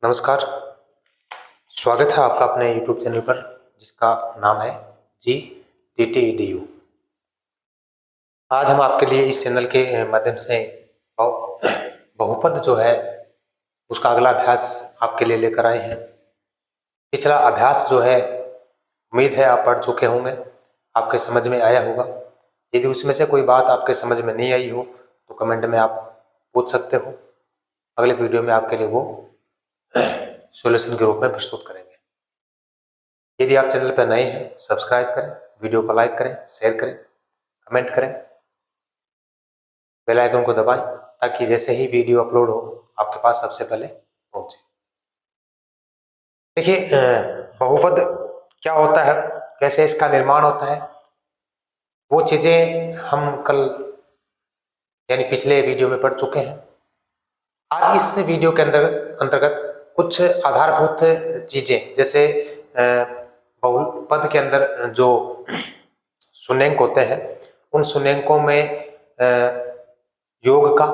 नमस्कार। स्वागत है आपका अपने YouTube चैनल पर जिसका नाम है GTT-EDU। आज हम आपके लिए इस चैनल के माध्यम से बहुपद जो है उसका अगला अभ्यास आपके लिए लेकर आए हैं। पिछला अभ्यास जो है उम्मीद है आप पढ़ चुके होंगे, आपके समझ में आया होगा। यदि उसमें से कोई बात आपके समझ में नहीं आई हो तो कमेंट में आप पूछ सकते हो। अगले वीडियो में आपके लिए वो सॉल्यूशन के रूप में प्रस्तुत करेंगे। यदि आप चैनल पर नए हैं सब्सक्राइब करें, वीडियो को लाइक करें, शेयर करें, कमेंट करें, बेल आइकन को दबाएं ताकि जैसे ही वीडियो अपलोड हो आपके पास सबसे पहले पहुंचे। देखिए बहुपद क्या होता है, कैसे इसका निर्माण होता है, वो चीजें हम कल यानी पिछले वीडियो में पढ़ चुके हैं। आज इस वीडियो के अंतर्गत कुछ आधारभूत चीजें जैसे बहुपद के अंदर जो शून्यंक होते हैं उन शून्यंकों में योग का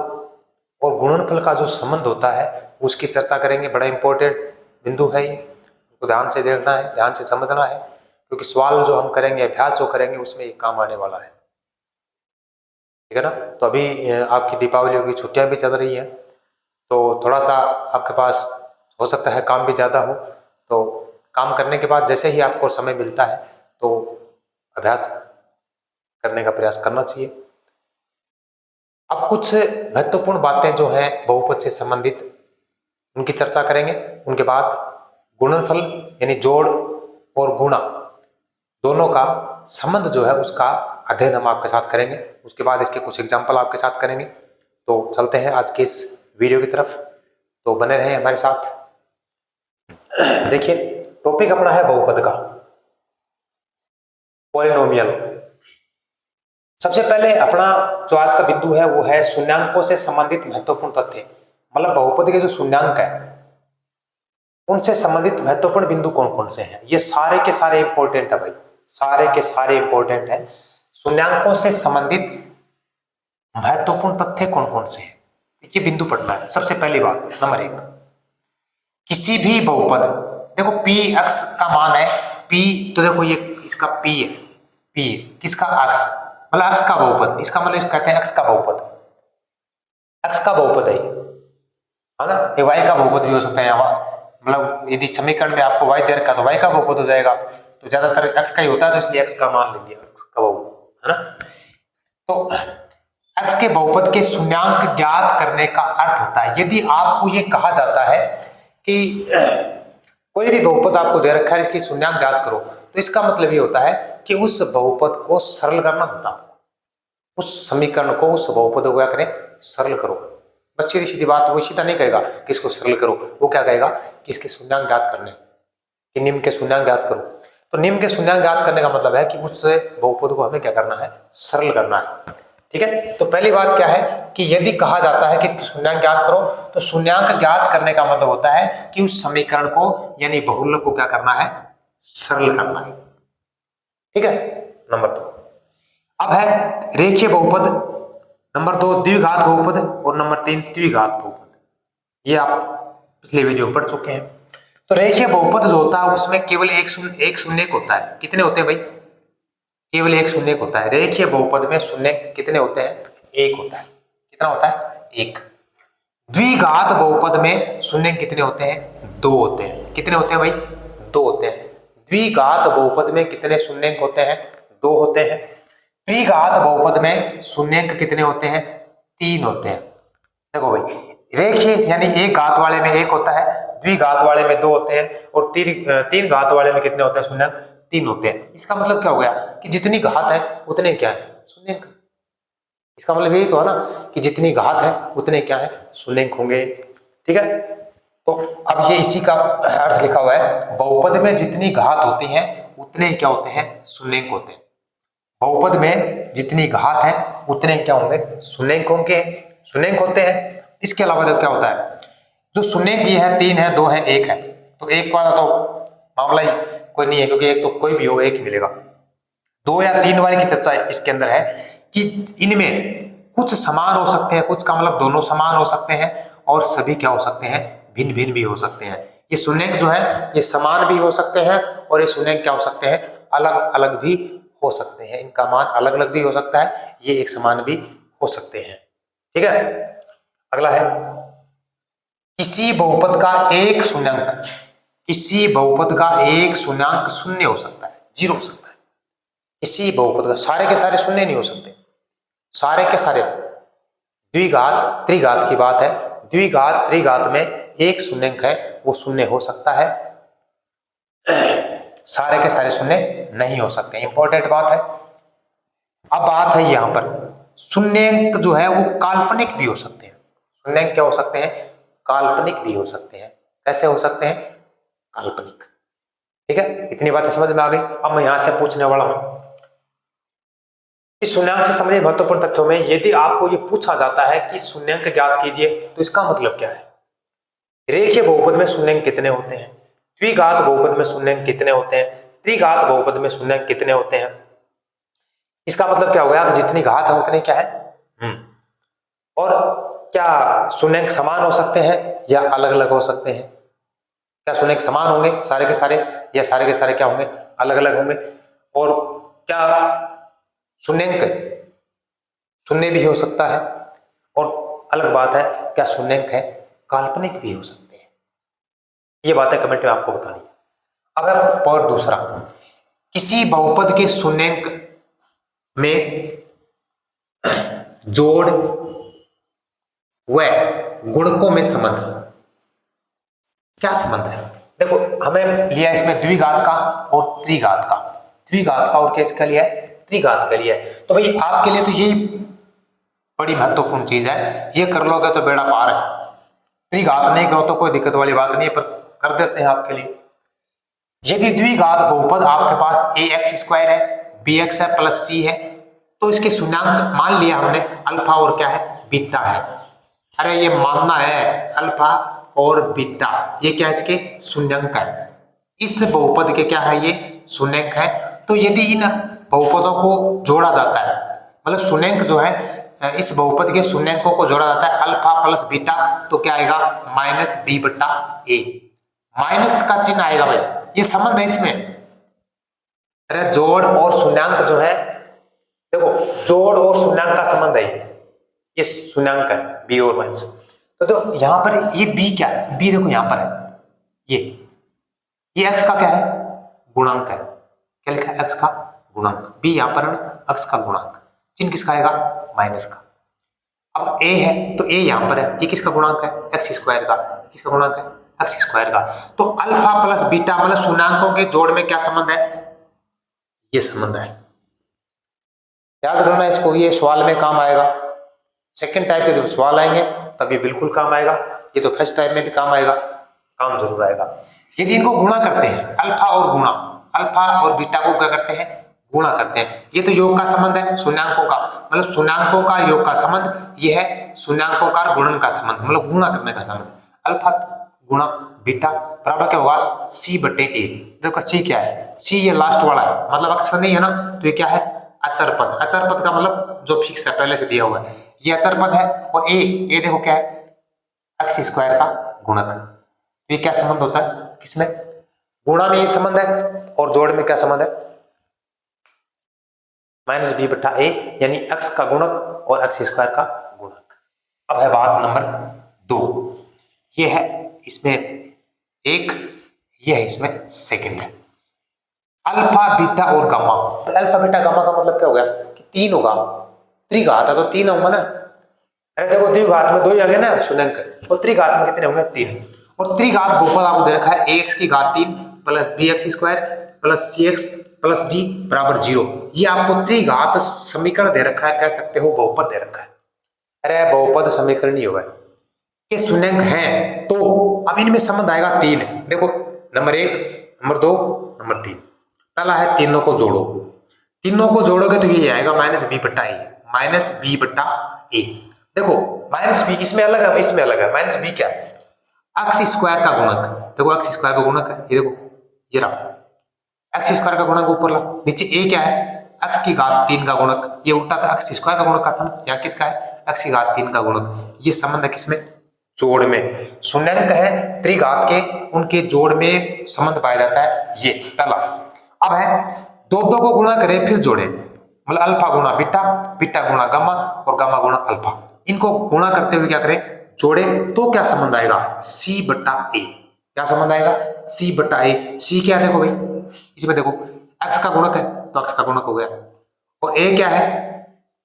और गुणनफल का जो संबंध होता है उसकी चर्चा करेंगे। बड़ा इंपॉर्टेंट बिंदु है ये, तो ध्यान से देखना है, ध्यान से समझना है, क्योंकि सवाल जो हम करेंगे, अभ्यास जो करेंगे उसमें ये काम आने वाला है। ठीक है ना। तो अभी आपकी दीपावली की छुट्टियां भी चल रही है, तो थोड़ा सा आपके पास हो सकता है काम भी ज़्यादा हो, तो काम करने के बाद जैसे ही आपको समय मिलता है तो अभ्यास करने का प्रयास करना चाहिए। अब कुछ महत्वपूर्ण बातें जो हैं बहुपद से संबंधित उनकी चर्चा करेंगे। उनके बाद गुणनफल यानी जोड़ और गुणा दोनों का संबंध जो है उसका अध्ययन हम आपके साथ करेंगे। उसके बाद इसके कुछ एग्जाम्पल आपके साथ करेंगे। तो चलते हैं आज के इस वीडियो की तरफ, तो बने रहें हमारे साथ। देखिए टॉपिक अपना है बहुपद का, पॉलिनोमियल। सबसे पहले अपना जो आज का बिंदु है वो है शून्यांकों से संबंधित महत्वपूर्ण तथ्य। मतलब बहुपद के जो शून्यांक है उनसे संबंधित महत्वपूर्ण बिंदु कौन कौन से हैं। ये सारे के सारे इंपॉर्टेंट है भाई, सारे के सारे इंपॉर्टेंट है। शून्यांकों से संबंधित महत्वपूर्ण तथ्य कौन कौन से हैं, ये बिंदु पढ़ना है। सबसे पहली बात नंबर 1, किसी भी बहुपद, देखो p अक्ष का मान है p, तो देखो ये इसका p है, p किसका अक्ष, मतलब अक्ष का बहुपद, इसका मतलब कहते हैं अक्ष का बहुपद, अक्ष का बहुपद है ना। ये y का बहुपद भी हो सकता है यहाँ, मतलब यदि समीकरण में आपको y दे रखा तो y का बहुपद हो जाएगा, तो ज्यादातर अक्ष का ही होता है तो इसलिए अक्ष का मान ले दिया, अक्ष का बहुपद है ना। तो अक्ष के बहुपद के शून्यांक ज्ञात करने का अर्थ होता है, यदि आपको ये कहा जाता है कि कोई भी बहुपद आपको दे रखा है इसकी शून्यांक ज्ञात करो, तो इसका मतलब ये होता है कि उस बहुपद को सरल करना होता है, उस समीकरण को, उस बहुपद को क्या करें, सरल करो। बस सीधी सीधी बात, वो सीधा नहीं कहेगा कि इसको सरल करो, वो क्या कहेगा कि इसके शून्यांक ज्ञात करने, कि निम्न के शून्यांक ज्ञात करो। तो निम्न के शून्यांक ज्ञात करने का मतलब है कि उस बहुपद को हमें क्या करना है, सरल करना है। ठीक है। तो पहली बात क्या है कि यदि कहा जाता है कि इसकी शून्यांक ज्ञात करो, तो शून्यांक ज्ञात करने का मतलब होता है कि उस समीकरण को यानी बहुलक को क्या करना है, सरल करना है। ठीक है। नंबर 2 अब है रेखीय बहुपद, नंबर 2 द्विघात बहुपद और नंबर 3 द्विघात बहुपद। ये आप पिछले वीडियो में पढ़ चुके हैं। तो रेखीय बहुपद जो होता है उसमें केवल एक शून्यक होता है। कितने होते हैं भाई, केवल एक शून्यक होता है। रेखीय बहुपद में शून्यक कितने होते हैं, एक होता है। कितना होता है, एक। द्विघात बहुपद में शून्यक कितने होते हैं, दो होते हैं। कितने होते हैं भाई, दो होते हैं। द्विघात बहुपद में कितने शून्यक होते हैं, दो होते हैं। द्विघात बहुपद में शून्यक कितने होते हैं, तीन होते हैं। देखो भाई, रेखीय यानी एक घात वाले में एक होता है, द्विघात वाले में दो होते हैं, और तीन घात वाले में कितने होते हैं, शून्यक तीन होते हैं। इसका मतलब क्या हो गया कि जितनी घात है उतने क्या है, शून्यक। इसका मतलब यही तो है ना कि जितनी घात है उतने क्या है, शून्यक होंगे। ठीक है। तो अब ये इसी का अर्थ लिखा हुआ है, बहुपद में जितनी घात होती है उतने क्या होते हैं, शून्यक होते हैं। बहुपद में जितनी घात है उतने क्या होंगे, शून्यक होंगे, शून्यक होते हैं। इसके अलावा देखो क्या होता है, जो शून्यक ये है, तीन है, दो है, एक है, तो एक वाला तो मामला ही कोई नहीं है, क्योंकि एक तो कोई भी हो एक ही मिलेगा। दो या तीन वाले की चर्चा इसके अंदर है कि इनमें कुछ समान हो सकते हैं, कुछ का मतलब दोनों समान हो सकते हैं, और सभी क्या हो सकते हैं, भिन्न भिन्न भी हो सकते हैं। ये शून्यंक जो है ये समान भी हो सकते हैं और ये शून्यंक क्या हो सकते हैं, अलग अलग भी हो सकते हैं। इनका मान अलग अलग भी हो सकता है, ये एक समान भी हो सकते हैं। ठीक है, अगला है किसी बहुपद का एक शून्यंक, किसी बहुपद का एक शून्यंक शून्य हो सकता है, जीरो हो सकता है। किसी बहुपद का, सारे के सारे शून्य नहीं हो सकते, सारे के सारे। द्विघात त्रिघात की बात है, द्विघात त्रिघात में एक शून्यंक है वो शून्य हो सकता है, सारे के सारे शून्य नहीं हो सकते। इंपॉर्टेंट बात है। अब बात है यहां पर शून्यंक जो है वो काल्पनिक भी हो सकते हैं। शून्यंक क्या हो सकते हैं, काल्पनिक भी हो सकते हैं। कैसे हो सकते हैं, काल्पनिक। ठीक है, इतनी बातें समझ में आ गई। अब मैं यहां से पूछने वाला हूं इस शून्यंक से संबंधित महत्वपूर्ण तथ्यों में यदि आपको ये पूछा जाता है कि शून्यंक ज्ञात कीजिए तो इसका मतलब क्या है। रेखीय बहुपद में शून्यंक कितने होते हैं, द्विघात बहुपद में शून्यंक कितने होते हैं, त्रिघात बहुपद में शून्यंक कितने होते हैं। इसका मतलब क्या हो गया कि जितनी घात है उतने क्या है। और क्या शून्यंक समान हो सकते हैं या अलग अलग हो सकते हैं। क्या शून्यंक समान होंगे सारे के सारे, या सारे के सारे क्या होंगे, अलग अलग होंगे। और क्या शून्यंक शून्य भी हो सकता है, और अलग बात है क्या शून्यंक है काल्पनिक भी हो सकते हैं। ये बातें कमेंट में आपको बतानी है। अब है पॉइंट दूसरा, किसी बहुपद के शून्यंक में जोड़ व गुणकों में संबंध, क्या संबंध है। देखो हमें लिया इसमें द्विघात का और त्रिघात का, द्विघात का और किसका लिया है, त्रिघात का लिया है। तो भाई आपके लिए तो यही बड़ी महत्वपूर्ण चीज है, ये कर लोगे तो बेड़ा पार है। त्रिघात नहीं करो तो कोई दिक्कत वाली बात नहीं है, पर कर देते हैं आपके लिए। यदि द्विघात बहुपद आपके पास ए एक्स स्क्वायर है, बी एक्स है, प्लस सी है, तो इसके शून्यंक मान लिया हमने अल्फा और क्या है, बीटा है। अरे ये मानना है अल्फा और बीटा, ये क्या इसके शून्यंक है। इस बहुपद के क्या है, ये शून्यंक है। तो यदि इन बहुपदों को जोड़ा जाता है, मतलब शून्यंक जो है इस बहुपद के शून्यंकों को जोड़ा जाता है अल्फा प्लस बीटा, तो क्या आएगा माइनस बी बट्टा ए। माइनस का चिन्ह आएगा भाई, ये संबंध है इसमें। अरे जोड़ और शून्यंक जो है, देखो जोड़ और शून्यंक का संबंध है, ये शून्यंक है बी और माइनस। तो यहां पर ये बी क्या है, बी देखो यहां पर है, ये एक्स का क्या है, गुणांक है। क्या लिखा है, एक्स का गुणांक। बी यहां पर है एक्स का गुणांक, चिन्ह किसका आएगा, माइनस का। अब ए है तो ए यहां पर है, ये किसका गुणांक है, एक्स स्क्वायर का। किसका गुणांक है, एक्स स्क्वायर का। तो अल्फा प्लस बीटा मतलब शून्यंकों के जोड़ में क्या संबंध है, ये संबंध है। याद करना इसको, ये सवाल में काम आएगा। सेकंड टाइप के जब सवाल आएंगे तब ये बिल्कुल काम आएगा, ये तो फर्स्ट टाइप में भी काम आएगा, काम जरूर आएगा। यदि इनको गुणा करते हैं, अल्फा और गुणा, अल्फा और बीटा को क्या करते हैं, गुणा करते हैं। ये तो योग का संबंध है शून्यंकों का, मतलब शून्यंकों का योग का संबंध, ये है शून्यंकों का गुणन का संबंध, मतलब गुणा करने का संबंध। अल्फा गुणा बीटा बराबर क्या होगा, सी बटे ए। देखो सी क्या है, सी ये लास्ट वाला है, मतलब अक्षर नहीं है ना, तो ये क्या है, अचर पद। अचर पद का मतलब जो फिक्स है, पहले से दिया हुआ है, ये अचर पद है। और ए देखो क्या है, एक्स स्क्वायर का गुणक। ये क्या संबंध होता है, किसमें, गुणा में ये संबंध है, और जोड़ में क्या संबंध है, माइनस बी बट्टा ए, यानी एक्स का गुणक और एक्स स्क्वायर का गुणक। अब है बात नंबर 2, ये है इसमें एक, ये है इसमें सेकंड है, अल्फा बीटा और गामा। अल्फा बीटा गामा का मतलब क्या हो गया कि 3 होगा, त्रिघात है तो 3 होगा ना। अरे देखो द्विघात में 2 ही आ गए ना शून्यंक, और त्रिघात में कितने होंगे, 3। और त्रिघात बहुपद आपको दे रखा है ax की घात 3 plus bx square plus cx plus d बराबर 0। ये आपको त्रिघात समीकरण दे रखा है, कह सकते हो बहुपद दे रखा है। अरे बहुपद समीकरण नहीं होगा, ये शून्यंक है तो अब इनमें संबंध आएगा 3। देखो नंबर 1, नंबर 2, नंबर 3। पहला है तीनों को जोड़ो, तीनों को जोड़ोगे तो ये आएगा माइनस बी बट्टा ए, माइनस बी बट्टा ए। देखो माइनस बी इसमें अलग है, इसमें अलग है। माइनस बी क्या है, एक्स स्क्वायर का गुणक। देखो एक्स स्क्वायर का गुणक है, ये देखो ये रहा एक्स स्क्वायर का गुणक ऊपर ला, नीचे ए क्या है, एक्स की घात 3 का गुणक। ये उल्टा था, एक्स स्क्वायर का गुणक का था, यहाँ किसका है, एक्स की घात 3 का गुणक। ये संबंध है किसमें, जोड़ में शून्यांक है त्रिघात के, उनके जोड़ में संबंध पाया जाता है, ये पहला। अब है दो को गुणा करें फिर जोड़े, मतलब अल्फा गुणा बीटा, बीटा गुणा गामा और गामा गुणा अल्फा, इनको गुणा करते हुए क्या करें, जोड़े, तो क्या संबंध आएगा, सी बट्टा ए। क्या संबंध आएगा, सी बट्टा ए। सी क्या देखो भाई, इसमें देखो एक्स का गुणक है तो एक्स का गुणक हो गया, और ए क्या है,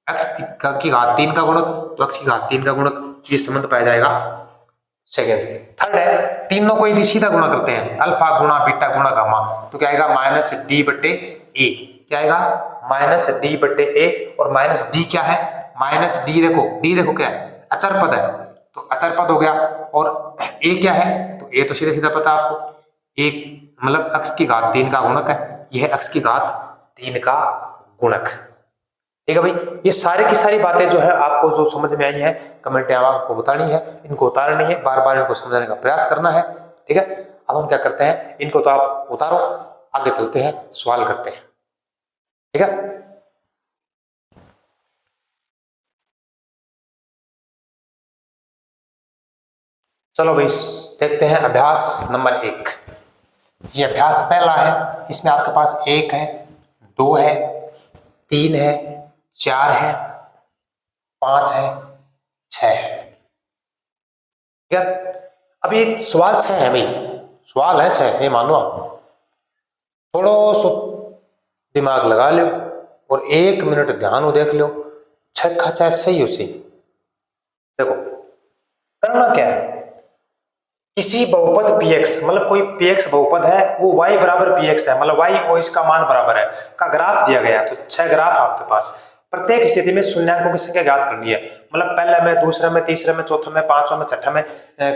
एक्स की घात 3 का गुणक, तो एक्स की घात 3 का गुणक, ये संबंध पाया जाएगा। सेकेंड, थर्ड है तीनों को यदि सीधा गुणा करते हैं, अल्फा गुणा बीटा गुणा गामा, तो क्या आएगा माइनस डी बट्टे ए। क्या आएगा, माइनस डी बट्टे ए, और माइनस डी क्या है, माइनस डी देखो, डी देखो क्या है, अचर पद है, तो अचर पद हो गया, और ए क्या है, तो ए तो सीधा सीधा पता आपको, एक मतलब एक्स की घात 3 का गुणक है, यह है एक्स की घात 3 का गुणक। ठीक है भाई, ये सारी की सारी बातें जो है आपको जो समझ में आई है कमेंट में आपको बतानी है, इनको उतारनी है, बार बार इनको समझाने का प्रयास करना है। ठीक है, अब हम क्या करते हैं, इनको तो आप उतारो, आगे चलते हैं, सवाल करते हैं। ठीक है, चलो भाई देखते हैं अभ्यास नंबर 1। ये अभ्यास पहला है, इसमें आपके पास 1 है, 2 है, 3 है, 4 है, 5 है, 6 है। ठीक है, अब ये सवाल 6 है भाई, सवाल है 6, ये मानो आप थोड़ा सो दिमाग लगा लो और 1 मिनट ध्यान हो देख लो, 6 का 6 सही हो सी। देखो करना क्या है, किसी बहुपद px, मतलब कोई px बहुपद है, वो y बराबर px है, मतलब y और इसका मान बराबर है, का ग्राफ दिया गया है, तो 6 ग्राफ आपके पास, प्रत्येक स्थिति में शून्यांकों की संख्या ज्ञात करनी है, मतलब पहले में, दूसरे में, तीसरे में, चौथे में, पांचवें में, छठे में,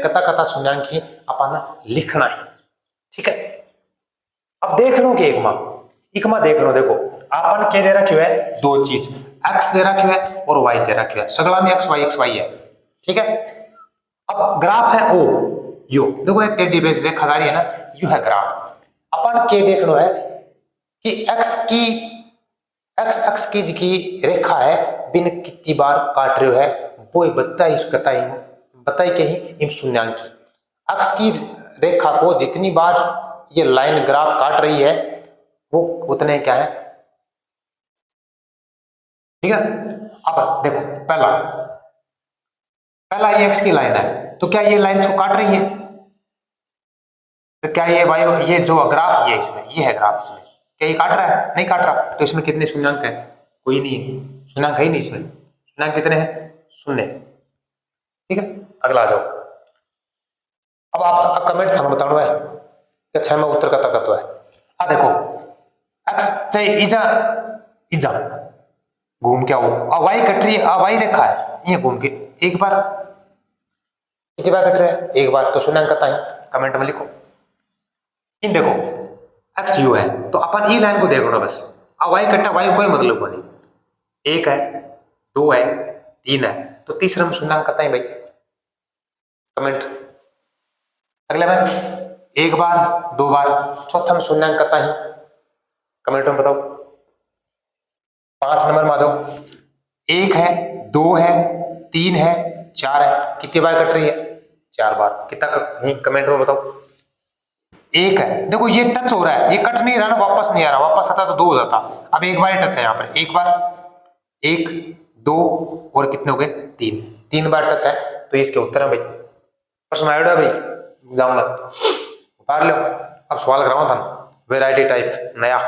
कता कता शून्यांक ही अपन लिखना है। ठीक है, अब देख लो कि एकमा देख लो, देखो अपन क्या दे रखी है, दो चीज, x दे रखी है और y दे रखी है, सगला में x y है। ठीक है, अब ग्राफ है ओ, यो देखो एक टेढ़ी रेखा जा रही है ना, यू है ग्राफ। अपन के देखना है कि एक्स एक्स की रेखा है, बिन कितनी बार काट रहे है, वो बताई के ही इन शून्यांक की, एक्स की रेखा को जितनी बार ये लाइन ग्राफ काट रही है वो उतने क्या है। ठीक है, अब देखो पहला ये एक्स की लाइन है, तो क्या ये लाइन इसको काट रही है, तो क्या ये वाई, ये जो ग्राफ ये इसमें, ये है ग्राफ इसमें, क्या ये काट रहा है, नहीं काट रहा, तो इसमें कितने शून्यांक है, कोई नहीं है, शून्यांक है ही नहीं इसमें, शून्यांक कितने हैं, 0। ठीक है, अगला आ जाओ, अब आप कमेंट था बताना है कि 6 में उत्तर का तत्व है। आ देखो एक्स चाहे इजा इजा घूम के आओ, आ वाई कट रही है, आ वाई रेखा है, ये घूम के एक बार, कितनी बार कट रहा है, एक बार, तो शून्यांक कता है, कमेंट में लिखो। इन देखो एक्स यू है, तो अपन ई लाइन को देखो बस, अब वाई कट्टा, वाई कोई मतलब नहीं, 1 है, 2 है, 3 है, तो तीसरा में शून्यांक कता है भाई, कमेंट। अगले में 1 बार, 2 बार, चौथा में शून्यांक कता है, कमेंट में बताओ। 5 नंबर में आ जाओ, 1 है, 2 है, 3 है, 4 है, कितनी बार कट रही है, 4 बार, कितना कमेंट में बताओ। 1 है, देखो ये टच हो रहा है, ये कट नहीं रहा ना, वापस नहीं आ रहा, वापस आता तो 2 हो जाता, अब एक बार टच है यहाँ पर, एक बार, 1 2 और कितने हो गए, 3 बार टच है, तो इसके उत्तर है भाई। प्रश्न आया भाई एग्जाम में, उतार लो। अब सवाल कराऊं था, वेराइटी टाइप, नया,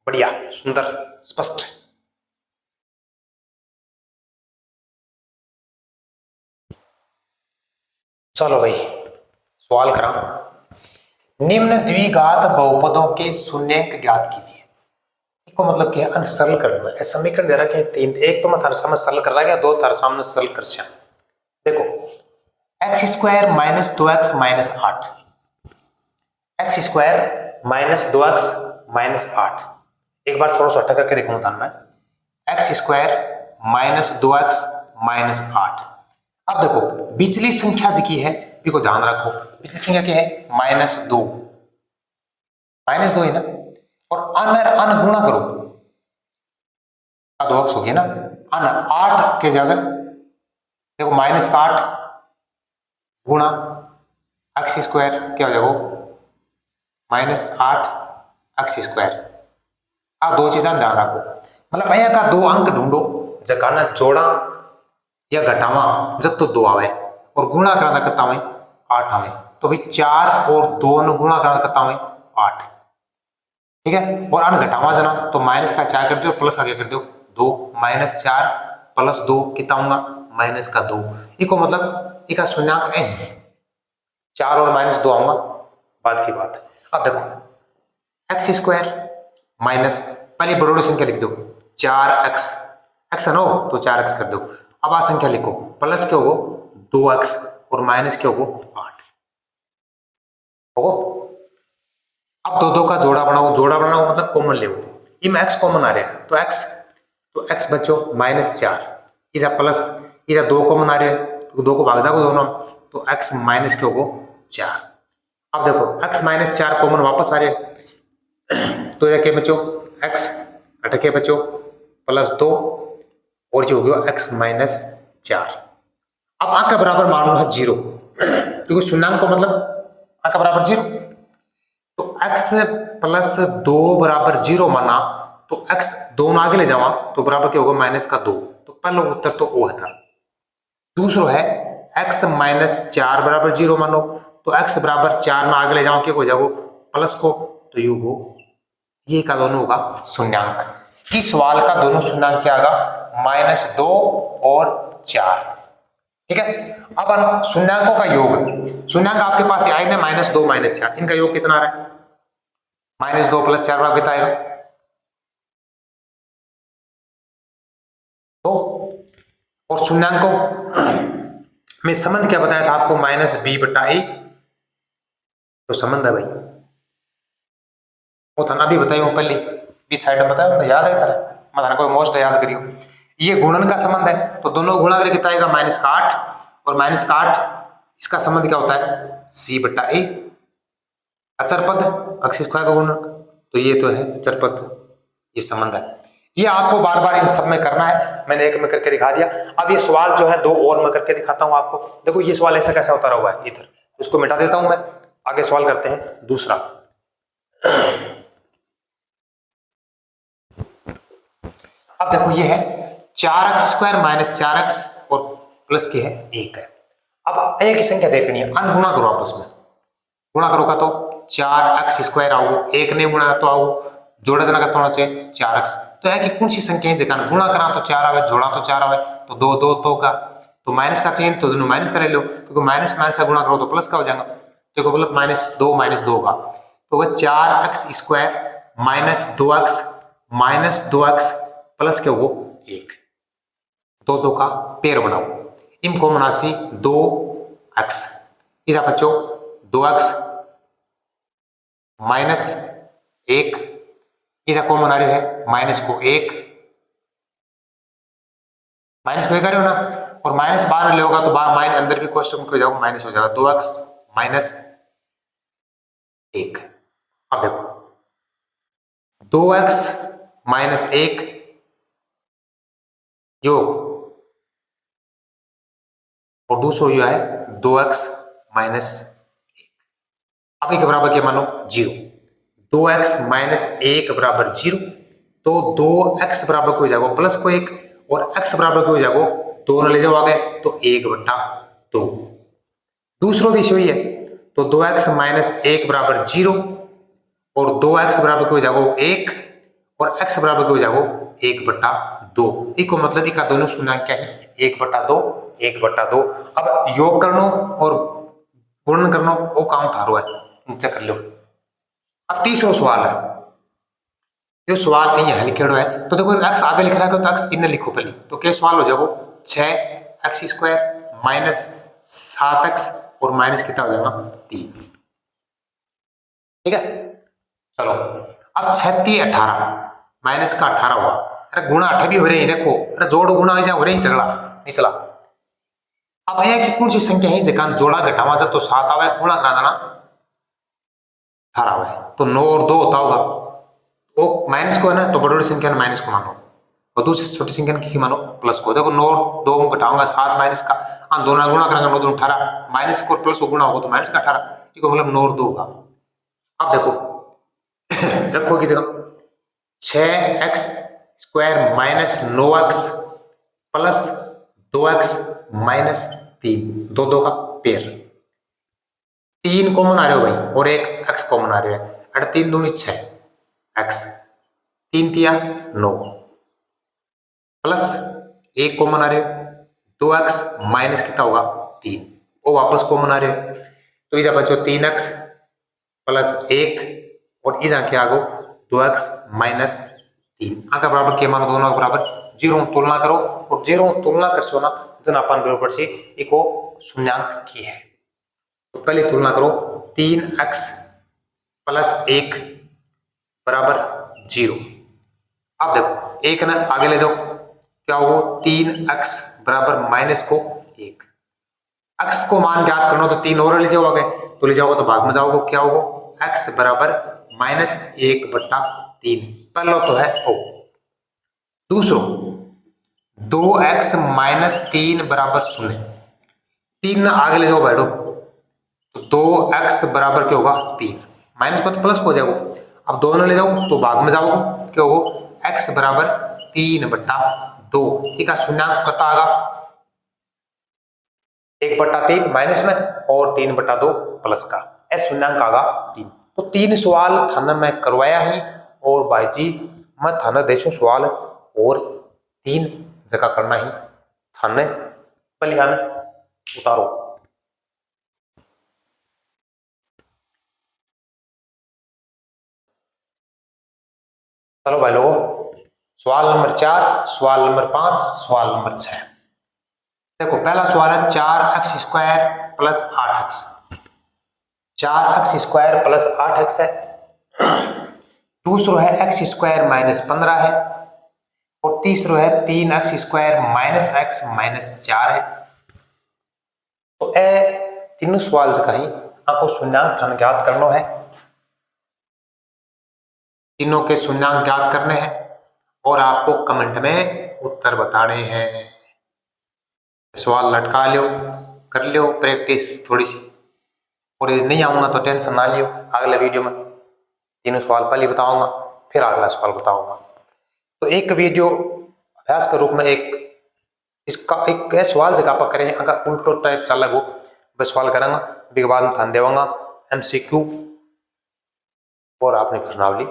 बढ़िया, सुंदर, स्पष्ट। चलो भाई सवाल करा, निम्न द्विघात बहुपदों के शून्यांक ज्ञात कीजिए। इसको मतलब क्या है, सरल करना है, समीकरण दे रखे हैं 3, एक तो मैं थारे सामने सरल कर रहा, दो थारे सामने सरल कर श्याम। देखो x square minus 2x minus 8, x square minus 2x minus 8, एक बार थोड़ा सा हटा करके देखूंगा मैं, x square minus 2x minus 8। अब देखो बिचली संख्या जो की है, को ध्यान रखो, पिछली संख्या क्या है, -2, -2 है ना, और अन गुणा करो, 2x हो गया ना, अन 8 के जगह देखो -8 गुणा एक्स स्क्वायर क्या हो जाएगा -8 x²। आ दो चीजा ध्यान रखो, मतलब यहाँ का दो अंक ढूंढो जका ना जोड़ा या घटावा जब तो 2 आवे और गुणा करा कितना आवे 8 आवे। तो भाई 4 और 2 ने गुणा करा कितना आवे 8, ठीक है। और अन घटावा जना तो माइनस का 4 कर दो प्लस का क्या कर दो 2, -4 + 2 कितना आऊंगा -2। इको मतलब इका शून्यांक है 4 और -2 आऊंगा, बात की बात है। अब देखो x² माइनस पहले बड़ोड़ी संख्या लिख दो 4x, x है ना तो 4x कर दो। अब आ संख्या लिखो प्लस क्या होगा 2x और माइनस क्या होगा 8 होगा। अब दो दो का जोड़ा बनाओ, जोड़ा बनाओ मतलब कॉमन ले, इनमें x कॉमन आ रहा है तो x बचो -4, इधर प्लस इधर 2 कॉमन आ रहे हैं तो 2 को भाग जाओ दोनों तो x माइनस क्या होगा 4। अब देखो x -4 कॉमन वापस आ रहे हैं तो ये क्या बचो x अट के बचो +2 और जो हो गया x -4। अब आ का बराबर मान लो है 0 क्योंकि शून्यांक को मतलब आ का बराबर 0, तो x +2 बराबर 0 माना तो x 2 ना आगे ले जावा तो बराबर क्या होगा -2। तो पहला उत्तर तो वो था। दूसरा है x -4 बराबर 0 मानो तो x बराबर 4 ना आगे ले जाओ क्या हो जाओ प्लस को तो यू हो ये का दोनों होगा शून्यांक। इस सवाल का दोनों शून्यांक क्या आएगा -2 और 4, ठीक है। अब शून्यांकों का योग, शून्यांक आपके पास आए ना -2 -4, इनका योग कितना आ रहा है -2 + 4 बराबर कितना आएगा 2। और शून्यांकों में संबंध क्या बताया था आपको -b/a, तो संबंध है भाई वो था ना अभी बताइए पहले बीच साइड में बताया तो याद है था मतलब कोई मोस्ट याद करियो। ये गुणन का संबंध है तो दोनों गुणा करके कितना आएगा -8 और -8 इसका संबंध क्या होता है c/a, अचर पद x² का गुणन, तो ये तो है अचर पद, ये संबंध है। ये आपको बार बार इन सब में करना है, मैंने एक में करके दिखा दिया। अब ये सवाल जो है 2 और मैं करके दिखाता हूं आपको। देखो ये सवाल ऐसा कैसा उतारा हुआ है इधर, उसको मिटा देता हूं मैं, आगे सवाल करते हैं दूसरा। अब देखो ये है 4x² -4x और प्लस के है 1 है। अब एक ही संख्या देखनी है, अनगुणा करो आपस में, गुणा करोगा तो 4x² आओ, 1 ने गुणा तो आओ, जोड़ा जना का होना चाहिए 4x। तो है कि कौन सी संख्या है जगह गुणा करा तो 4 आवे, जोड़ा तो 4 आवे, तो 2 2 तो का तो माइनस का चेंज तो दोनों माइनस कर लो क्योंकि माइनस माइनस का गुणा करो तो प्लस का हो जाएगा, देखो मतलब -2 का तो वह 4x² -2x प्लस क्या हो 1, 2 2 का पेयर बनाओ, इनको मनासी 2x, इधर बच्चों 2x -1, इधर कॉमन आ रही है माइनस को 1 आ रहे हो ना, और माइनस बाहर ले होगा तो बाहर माइनस अंदर भी क्वेश्चन हो जाएगा माइनस हो जाएगा 2x -1। अब देखो 2x -1 योग और दूसरा जो है 2x -1, अब के बराबर क्या मानो 0, 2x -1 बराबर 0, तो 2x बराबर को हो जाएगा प्लस को 1 और x बराबर को हो जाएगा 2 न ले जाओ आगे तो 1/2। दूसरा भी वही है तो 2x -1 बराबर 0 और 2x बराबर को हो जाएगा 1 और x बराबर को हो जाएगा 1/2। इको मतलब इका दोनों शून्यांक क्या है 1/2 1/2। अब योग करनो और गुणन करनो वो काम थारो है, नीचे कर लो। अब तीसरा सवाल है, जो सवाल यहाँ लिखेड़ो है तो देखो x आगे लिख रहा है तो x इन्हें लिखो पहले, तो क्या सवाल हो जाएगा 6x² -7x और माइनस कितना हो जाएगा 3, ठीक है। चलो अब 36 18 माइनस का 18 हुआ, अरे गुणा 8 भी हो रहे हैं देखो, अरे जोड़ गुणा हो रहे हैं झगड़ा नहीं चला। अब है कि कौन सी संख्या है जगह जोड़ा घटावा जब तो 7 आवे, गुणा करा देना 18 आवे तो 9 और 2 होता होगा, वो माइनस को है ना तो बड़ी संख्या ने माइनस को मानो और दूसरी छोटी संख्या की मानो प्लस को। देखो 9 2 में घटाऊंगा 7 माइनस का, हाँ दोनों गुणा करेंगे 9 2 18, माइनस को प्लस को गुणा होगा तो माइनस का 18, ठीक है, मतलब 9 और 2 होगा। अब देखो रखो की जगह 6x square minus 9x plus 2x minus 3, दो दो का पेयर, 3 कॉमन आ रहे हो भाई और एक x कॉमन आ रहे हो, अरे 3 दूनी 6 x, 3 तिया 9 प्लस एक कॉमन आ रहे हो 2x माइनस कितना होगा 3, वो वापस कॉमन आ रहे हो, तो इजा बचो 3x प्लस 1 और इजा क्या आगो 2x माइनस 3, आका बराबर के मानो दोनों के बराबर 0 तुलना करो और 0 तुलना करसो ना जन अपन बराबर से इको शून्यांक की है। तो पहले तुलना करो 3x प्लस 1 बराबर 0। अब देखो एक ना आगे ले जाओ, क्या होगा 3x बराबर माइनस को 1, x को मान ज्ञात करना तो 3 और ले जाओ आगे, तो ले जाओगे तो भाग में जाओगे, क्या होगा x बराबर माइनस 1/3, पहला तो है o। दूसरो 2x माइनस 3 बराबर 0, 3 आगे ले जाओ बैठो तो 2x बराबर क्या होगा 3, माइनस को तो प्लस हो जाएगा, अब दोनों ले जाओ तो भाग में जाओगे, क्या होगा x बराबर 3/2, इसका शून्यांक पता आगा 1/3 माइनस में और 3/2 प्लस का, ऐसा शून्यांक आगा 3। तो 3 सवाल थाना मैं करवाया ही और भाई जी मैं थाना देशो सवाल और 3 जगह करना ही थाने बलिहान उतारो। चलो भाई लोगों, सवाल नंबर 4, सवाल नंबर 5, सवाल नंबर 6। देखो पहला सवाल है 4x square plus 8x, 4x square plus 8x है। दूसरा है x स्क्वायर माइनस 15 है और तीसरा है 3x square minus x minus 4 है। तो ए तीनों सवाल जो कहीं आपको शून्यांक थान ज्ञात करना है, तीनों के शून्यांक ज्ञात करने हैं और आपको कमेंट में उत्तर बताने हैं। सवाल लटका लो, कर लो प्रैक्टिस थोड़ी सी, और यदि नहीं आऊंगा तो टेंशन ना लियो, अगले वीडियो में तीनों सवाल पहले बताऊंगा फिर अगला सवाल बताऊंगा। तो एक वीडियो अभ्यास के रूप में एक इसका एक सवाल जगह पर करें, अगर उल्टो टाइप चल गो बस सवाल करेंगे, उसके बाद में ध्यान देवांगा MCQ और आपने प्रश्नावली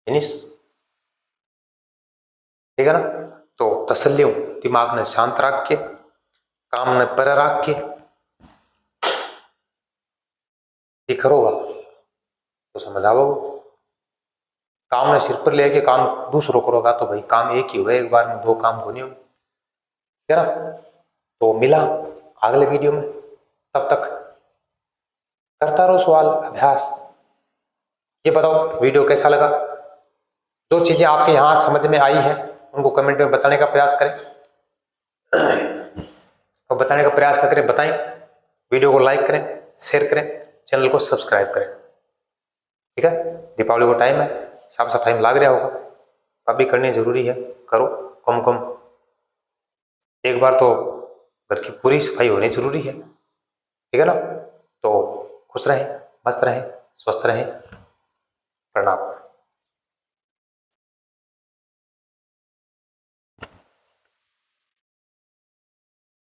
फिनिश, ठीक है ना। तो तसल्ली दिमाग ने शांत रख के, काम ने पर रख के करोगा तो समझ आओगे, काम ने सिर पर लेके काम दूसरों करोगा तो भाई काम एक ही हुआ, एक बार में 2 काम को नहीं होंगे, ठीक है ना। तो मिला अगले वीडियो में, तब तक करता रहो सवाल अभ्यास। ये बताओ वीडियो कैसा लगा, जो चीजें आपके यहाँ समझ में आई है उनको कमेंट में बताने का प्रयास करें और बताने का प्रयास करें, बताएं, वीडियो को लाइक करें, शेयर करें, चैनल को सब्सक्राइब करें, ठीक है। दीपावली को टाइम है, साफ सफाई में लाग रहा होगा, अभी करनी जरूरी है, करो कम कम एक बार तो घर की पूरी सफाई होनी जरूरी है, ठीक है ना। तो खुश रहें, मस्त रहें, स्वस्थ रहें, प्रणाम।